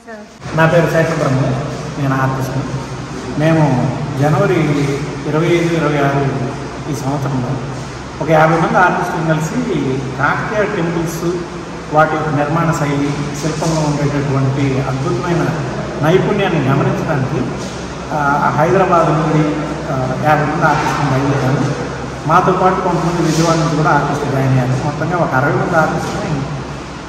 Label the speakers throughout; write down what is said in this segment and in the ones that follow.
Speaker 1: నా పేరు శేషబ్రహ్మ, నేను ఆర్టిస్ట్. మేము జనవరి 25-26 ఈ సంవత్సరంలో ఒక 50 మంది ఆర్టిస్టులు కలిసి కాకతీయ టెంపుల్స్, వాటి యొక్క నిర్మాణ శైలి, శిల్పంలో ఉండేటటువంటి అద్భుతమైన నైపుణ్యాన్ని గమనించడానికి హైదరాబాద్ నుండి 50 మంది ఆర్టిస్టులు బయలుదేరాను. మాతో పాటు కొంతమంది విజయవాడ నుంచి కూడా ఆర్టిస్టులు జాయిన్ అయ్యారు. మొత్తంగా ఒక 60 మంది ఆర్టిస్టులని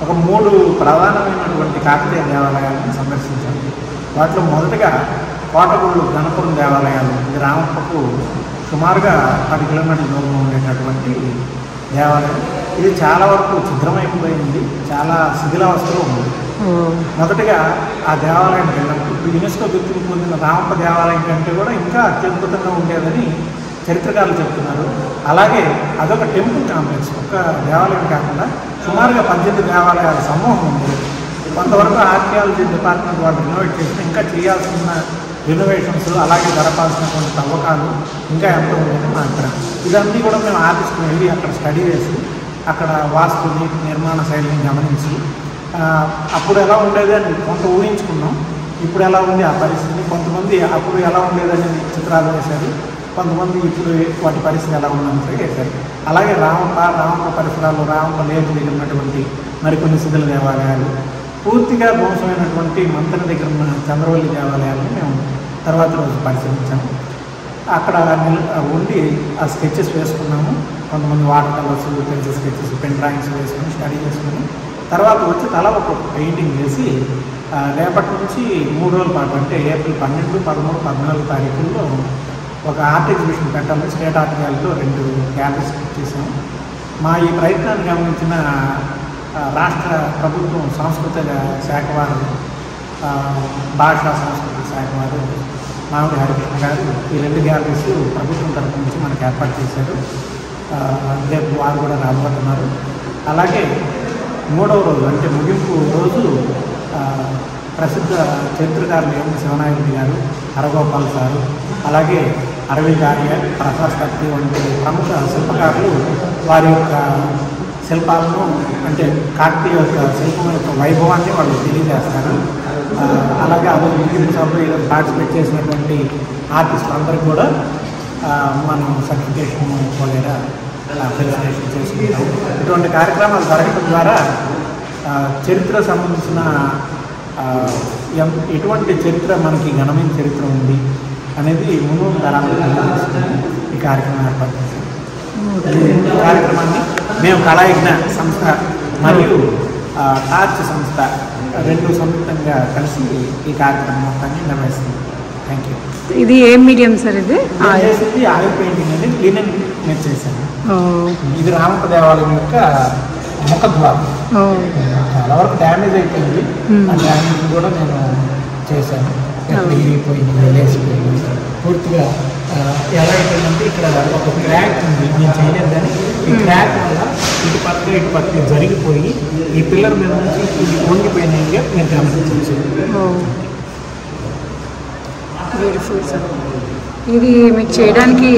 Speaker 1: ఒక 3 ప్రధానమైనటువంటి కాకతీయ దేవాలయాలను సందర్శించాము. వాటిలో మొదటగా కోటగుళ్ళు గణపురం దేవాలయాలు, ఇది రామప్పకు సుమారుగా 10 కిలోమీటర్ల దూరంలో ఉండేటటువంటి దేవాలయం. ఇది చాలా వరకు ఛిద్రమైపోయింది, చాలా శిథిలావస్థలో ఉంది. మొదటగా ఆ దేవాలయానికి వెళ్ళినప్పుడు ఇప్పుడు యునెస్కో గుర్తింపు పొందిన రామప్ప దేవాలయం కంటే కూడా ఇంకా అత్యద్భుతంగా ఉండేదని చరిత్రకారులు చెప్తున్నారు. అలాగే అదొక టెంపుల్ కాంప్లెక్స్, ఒక దేవాలయం కాకుండా సుమారుగా 18 దేవాలయాల సమూహం ఉంది. కొంతవరకు ఆర్కియాలజీ డిపార్ట్మెంట్ వాళ్ళు రినోవేట్ చేసి ఇంకా చేయాల్సిన రినోవేషన్స్, అలాగే జరపాల్సినటువంటి తవ్వకాలు ఇంకా ఎంతో ఉందని మా అభిప్రాయం. ఇదన్నీ కూడా మేము ఆర్టిస్ట్ని వెళ్ళి అక్కడ స్టడీ చేసి అక్కడ వాస్తుని, నిర్మాణ శైలిని గమనించి అప్పుడు ఎలా ఉండేది అని కొంత ఊహించుకున్నాం. ఇప్పుడు ఎలా ఉంది ఆ పరిస్థితి, కొంతమంది అప్పుడు ఎలా ఉండేదని చిత్రాలు వేశారు, కొంతమంది ఇప్పుడు వాటి పరిస్థితి ఎలా ఉందని వేశారు. అలాగే రామప్ప పరిసరాలు, రామప్ప లేక్ దగ్గర ఉన్నటువంటి మరికొన్ని శిథిల దేవాలయాలు, పూర్తిగా ధ్వంసమైనటువంటి మంతన దగ్గర ఉన్న చంద్రవల్లి దేవాలయాలను మేము తర్వాత రోజు పరిశీలించాము. అక్కడ ఉండి ఆ స్కెచెస్ వేసుకున్నాము. కొంతమంది water colours, pencil sketches, pen drawings వేసుకొని స్టడీ చేసుకుని తర్వాత వచ్చి తల ఒక పెయింటింగ్ వేసి రేపటి నుంచి 3 రోజుల పాటు, అంటే ఏప్రిల్ 12, 13, 14 తారీఖుల్లో ఒక ఆర్ట్ ఎగ్జిబిషన్ పెట్టాలని స్టేట్ ఆర్ట్ గ్యాలరీలో 2 గ్యాలరీస్ చేసాము. మా ఈ ప్రయత్నాన్ని గమనించిన రాష్ట్ర ప్రభుత్వం సాంస్కృతిక శాఖ వారు, భాషా సాంస్కృతిక శాఖ వారు మామిడి హరికృష్ణ గారు ఈ 2 గ్యాలరీస్ ప్రభుత్వం తరఫు నుంచి మనకు ఏర్పాటు చేశారు. రేపు వారు కూడా రాబోతున్నారు. అలాగే 3వ రోజు అంటే ముగింపు రోజు ప్రసిద్ధ చరిత్రకారులు ఎం శివనాయుడు గారు, హరగోపాల్ సారు, అలాగే అరవింద్ ఆర్య, ప్రకాష్ కత్తి వంటి ప్రముఖ శిల్పకారులు వారి యొక్క శిల్పాలను, అంటే కాకతీయ యొక్క శిల్పం యొక్క వైభవాన్ని వాళ్ళు తెలియజేస్తారు. అలాగే అదే ముగింపు సభలో ఈరోజు పార్టిసిపేట్ చేసినటువంటి ఆర్టిస్టులు అందరికీ కూడా మనం సర్టిఫికేషన్ వగేరా ఫెలిసిటేషన్ చేసుకుంటాం. ఇటువంటి కార్యక్రమాలు జరగడం ద్వారా చరిత్ర సంబంధించిన ఎటువంటి చరిత్ర మనకి ఘనమైన చరిత్ర ఉంది అనేది ముందు ఈ కార్యక్రమం ఏర్పాటు చేశాం. ఈ కార్యక్రమాన్ని మేము కళాయజ్ఞ సంస్థ మరియు టార్చ్ సంస్థ 2 సంయుక్తంగా కలిసి ఈ కార్యక్రమం మొత్తాన్ని నిర్వహిస్తున్నాం. Thank you.
Speaker 2: ఇది ఏం మీడియం సార్? ఇది
Speaker 1: చేసింది ఆయిల్ పెయింటింగ్ అనేది లినెన్ మీద చేశాను. ఇది రామప్ప దేవాలయం యొక్క ముఖద్వారం. చాలా వరకు డ్యామేజ్ అయిపోయింది. ఆ డ్యామేజ్ కూడా నేను చేశాను. విరిగిపోయింది, లేచిపోయింది. పూర్తిగా ఎలా అయిపోయిందంటే ఇక్కడ ఒక క్రాక్ ఉంది, నేను చేయలేదు కానీ ఈ క్రాక్ వల్ల ఇటు పక్క జరిగిపోయి ఈ పిల్లర్ మీద నుంచి ఇది వంగిపోయినాయిగా నేను గమనించాను.
Speaker 2: Beautiful sir. ఇది మీకు చేయడానికి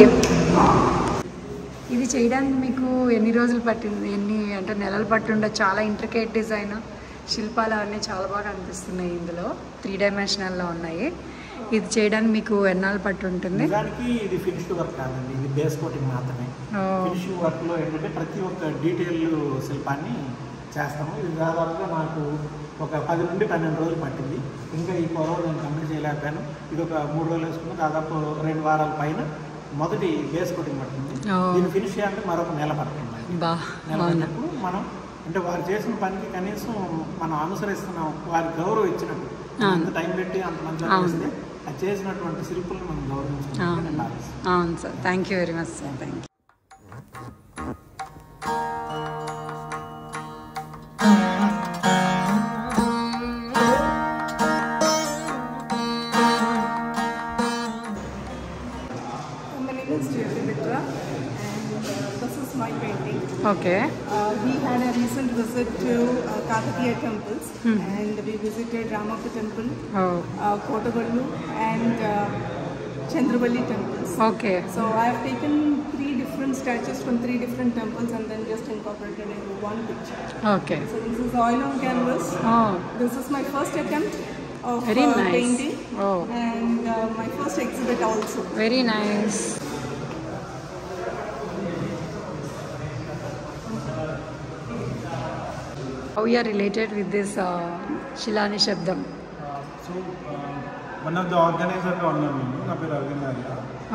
Speaker 2: మీకు ఎన్ని రోజులు పట్టింది? అంటే నెలలు పట్టిండే? చాలా ఇంట్రికేట్ డిజైన్, శిల్పాలు అవన్నీ చాలా బాగా అనిపిస్తున్నాయి. ఇందులో 3 డైమెన్షనల్లో ఉన్నాయి. ఇది చేయడానికి మీకు ఎన్నాళ్ళు పట్టు ఉంటుంది?
Speaker 1: ఇది ఫినిష్డ్ వర్క్ కాదండి, ఇది బేస్ కోటింగ్ మాత్రమే. ఫినిషింగ్ వర్క్లో ఏంటంటే ప్రతి ఒక్క డీటెయిల్ శిల్పాన్ని చేస్తాము. ఇది దాదాపుగా నాకు ఒక 10 నుండి 12 రోజులు పట్టింది. ఇంకా ఈ పొరవ నేను కంప్లీట్ చేయలేకపోయాను. ఇది ఒక 3 రోజులు వేసుకుని దాదాపు 2 వారాల పైన మొదటి బేస్ కోటింగ్ పడుతుంది. దీన్ని ఫినిష్ చేయాలంటే మరొక నెల పడుతుంది. నెల పడినప్పుడు మనం అంటే వారు చేసిన పనికి కనీసం మనం అనుసరిస్తున్నాం, వారి గౌరవం ఇచ్చినట్టు. అంత టైం పెట్టి అంత మంచిగా చేస్తే అది చేసినటువంటి శిల్పులను మనం గౌరవించాలి.
Speaker 2: అవును sir. Thank you very much sir. Thank you. Okay.
Speaker 3: We had a recent visit to Kakatiya temples and we visited Ramappa temple, Kotagallu and Chandravalli temples.
Speaker 2: Okay.
Speaker 3: So I have taken 3 different statues from 3 different temples and then just incorporated into one picture.
Speaker 2: Okay.
Speaker 3: So this is oil on canvas. This is my first attempt of
Speaker 2: Very nice.
Speaker 3: painting.
Speaker 2: Oh.
Speaker 3: And my first exhibit also.
Speaker 2: Very nice. How you are related with this Shilani Shabdam?
Speaker 1: So one of the ఆర్గనైజర్గా ఉన్నాను నేను. నా పేరు Aravind Arya.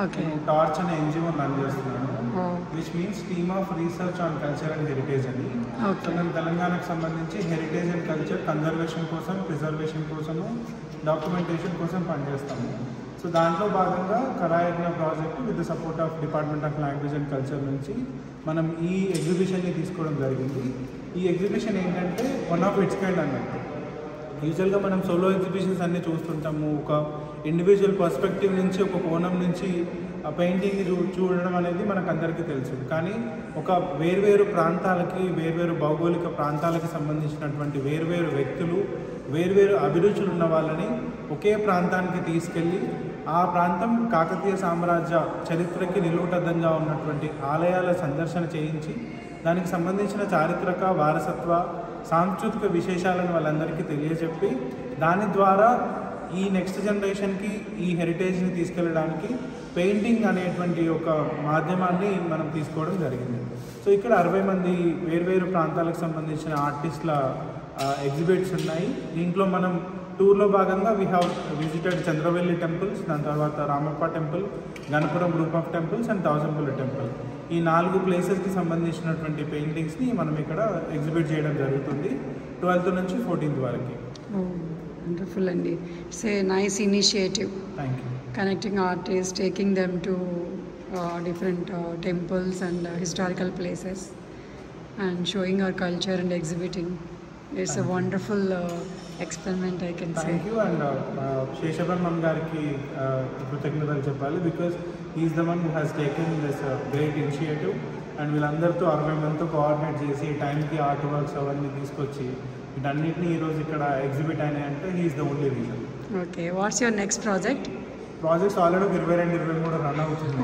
Speaker 2: Okay.
Speaker 1: నేను torch అనే NGO run చేస్తున్నాను,
Speaker 2: Oh.
Speaker 1: Which means team of research on culture and heritage అని.
Speaker 2: Okay.
Speaker 1: సో మేము తెలంగాణకు సంబంధించి హెరిటేజ్ అండ్ కల్చర్ కన్జర్వేషన్ కోసం, ప్రిజర్వేషన్ కోసము, డాక్యుమెంటేషన్ కోసం పనిచేస్తాము. సో దాంట్లో భాగంగా Kalayagna project with the support of department of language and culture నుంచి మనం ఈ ఎగ్జిబిషన్ని తీసుకోవడం జరిగింది. ఈ ఎగ్జిబిషన్ ఏంటంటే వన్ ఆఫ్ ఇట్స్ కైండ్ అన్నట్టు. యూజువల్గా మనం సోలో ఎగ్జిబిషన్స్ అన్నీ చూస్తుంటాము. ఒక ఇండివిజువల్ పర్స్పెక్టివ్ నుంచి, ఒక కోణం నుంచి ఆ పెయింటింగ్ని చూడడం అనేది మనకు అందరికీ తెలుసు. కానీ ఒక వేర్వేరు ప్రాంతాలకి, వేర్వేరు భౌగోళిక ప్రాంతాలకి సంబంధించినటువంటి వేర్వేరు వ్యక్తులు, వేర్వేరు అభిరుచులు ఉన్న వాళ్ళని ఒకే ప్రాంతానికి తీసుకెళ్ళి ఆ ప్రాంతం కాకతీయ సామ్రాజ్య చరిత్రకి నిలువుటద్దంగా ఉన్నటువంటి ఆలయాల సందర్శన చేయించి దానికి సంబంధించిన చారిత్రక, వారసత్వ, సాంస్కృతిక విశేషాలను వాళ్ళందరికీ తెలియజెప్పి దాని ద్వారా ఈ నెక్స్ట్ జనరేషన్కి ఈ హెరిటేజ్ని తీసుకెళ్ళడానికి పెయింటింగ్ అనేటువంటి ఒక మాధ్యమాన్ని మనం తీసుకోవడం జరిగింది. సో ఇక్కడ 60 మంది వేర్వేరు ప్రాంతాలకు సంబంధించిన ఆర్టిస్టుల ఎగ్జిబిట్స్ ఉన్నాయి. దీంట్లో మనం టూర్లో భాగంగా we have visited Chandravelli temples, దాని తర్వాత Ramappa temple, Ganapuram group of temples and thousand pillar temple. ఈ 4 ప్లేసెస్కి సంబంధించినటువంటి పెయింటింగ్స్ని మనం ఇక్కడ ఎగ్జిబిట్ చేయడం జరుగుతుంది 12th నుంచి 14th వరకు.
Speaker 2: Wonderful, Andy. It's a nice initiative.
Speaker 1: Thank you.
Speaker 2: Connecting artists, taking them to different temples and historical places, and showing our culture and exhibiting. It's a wonderful experiment, I can say.
Speaker 1: Thank you, and Sheshabrahman గారికి కృతజ్ఞతలు చెప్పాలి, because is the one who has taken this great initiative. And వీళ్ళందరితో 60 మందితో coordinate చేసి టైంకి art works అవన్నీ తీసుకొచ్చి వీటన్నిటిని ఈరోజు ఇక్కడ ఎగ్జిబిట్ అయినాయంటే he is the only reason.
Speaker 2: Okay, what's your next project?
Speaker 1: Projects already 22-23 run అవుతుంది.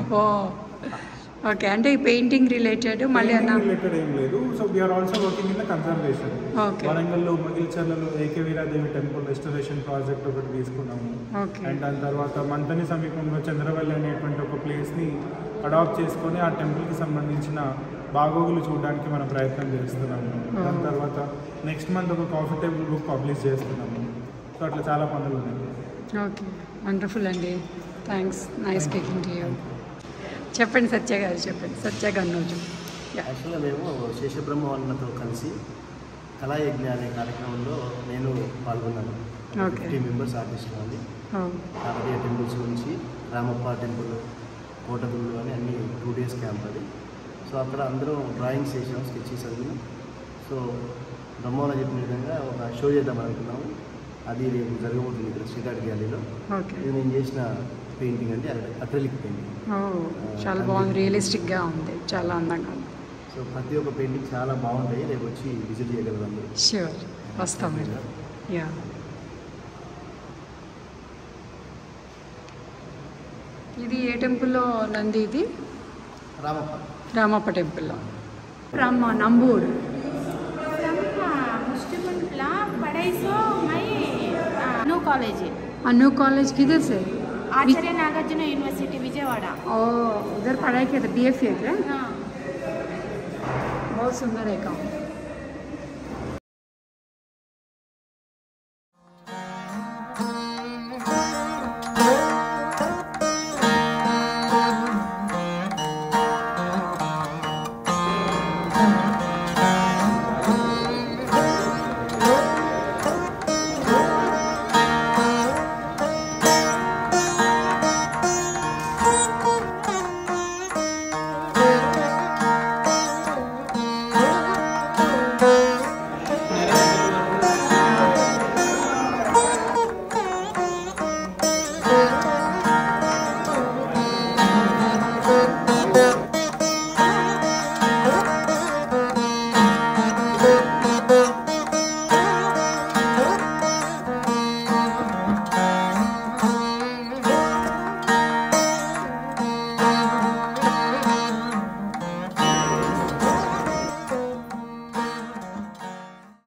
Speaker 2: ఓకే, అంటే ఈ పెయింటింగ్ రిలేటెడ్ మళ్ళీ అన్న
Speaker 1: రిలేటెడ్ ఏం లేదు. So we are also working in the conservation.
Speaker 2: Okay.
Speaker 1: వరంగల్లో మగిల్చర్లలో Eka Veeradevi temple restoration project ఒకటి తీసుకున్నాము.
Speaker 2: ఓకే.
Speaker 1: అండ్ దాని తర్వాత మంతని సమీపంలో చంద్రవల్లి అనేటువంటి ఒక ప్లేస్ని అడాప్ట్ చేసుకొని ఆ టెంపుల్కి సంబంధించిన బాగోగులు చూడడానికి మనం ప్రయత్నం చేస్తున్నాము. దాని తర్వాత నెక్స్ట్ మంత్ ఒక కాఫీ టేబుల్ బుక్ పబ్లిష్ చేస్తున్నాము. సో అట్లా చాలా పనులు ఉన్నాయి.
Speaker 2: ఓకే, వండర్ఫుల్ అండి. Thanks, nice speaking to you. చెప్పండి సత్య గారు, చెప్పండి. సత్య గన్నోజు.
Speaker 4: యాక్చువల్గా మేము శేషబ్రహ్మ అన్నతో కలిసి కళాయజ్ఞ అనే కార్యక్రమంలో నేను పాల్గొన్నాను. 50 మెంబర్స్ ఆర్టిస్టులు అని కాకతీయ టెంపుల్స్ నుంచి రామప్ప టెంపుల్, కోటగుళ్ళు అని అన్ని 2 days క్యాంప్ అది. సో అక్కడ అందరం డ్రాయింగ్స్ చేసాం, స్కెచెస్ అన్నీ. సో బ్రహ్మలో చెప్పిన విధంగా ఒక షో చేద్దాం అనుకున్నాము. అది రేపు జరగబోతుంది ఇక్కడ శ్రీకాళి గ్యాలరీలో. ఇది నేను చేసిన పెయింటింగ్ అంటే అక్రిలిక్ పెయింటింగ్.
Speaker 2: చాలా బాగుంది, రియలిస్టిక్గా ఉంది, చాలా అందంగా ఉంది.
Speaker 4: సో ప్రతి ఒక్క పెయింటింగ్ చాలా బాగుంటాయి. రేపు వచ్చి విజిట్ చేయగలరు అందరూ.
Speaker 2: ష్యూర్, వస్తాం. యా, ఇది ఏ టెంపుల్లో నంది? ఇది రామప్ప టెంపుల్లో. ఫ్రమ్ నంబూర్. अनु कॉलेज किधर से?
Speaker 5: आचार्य नागार्जुन यूनिवर्सिटी विजयवाड़ा.
Speaker 2: उधर पढ़ाई किया था, BFA क्या?
Speaker 5: हाँ.
Speaker 2: बहुत सुंदर है काम.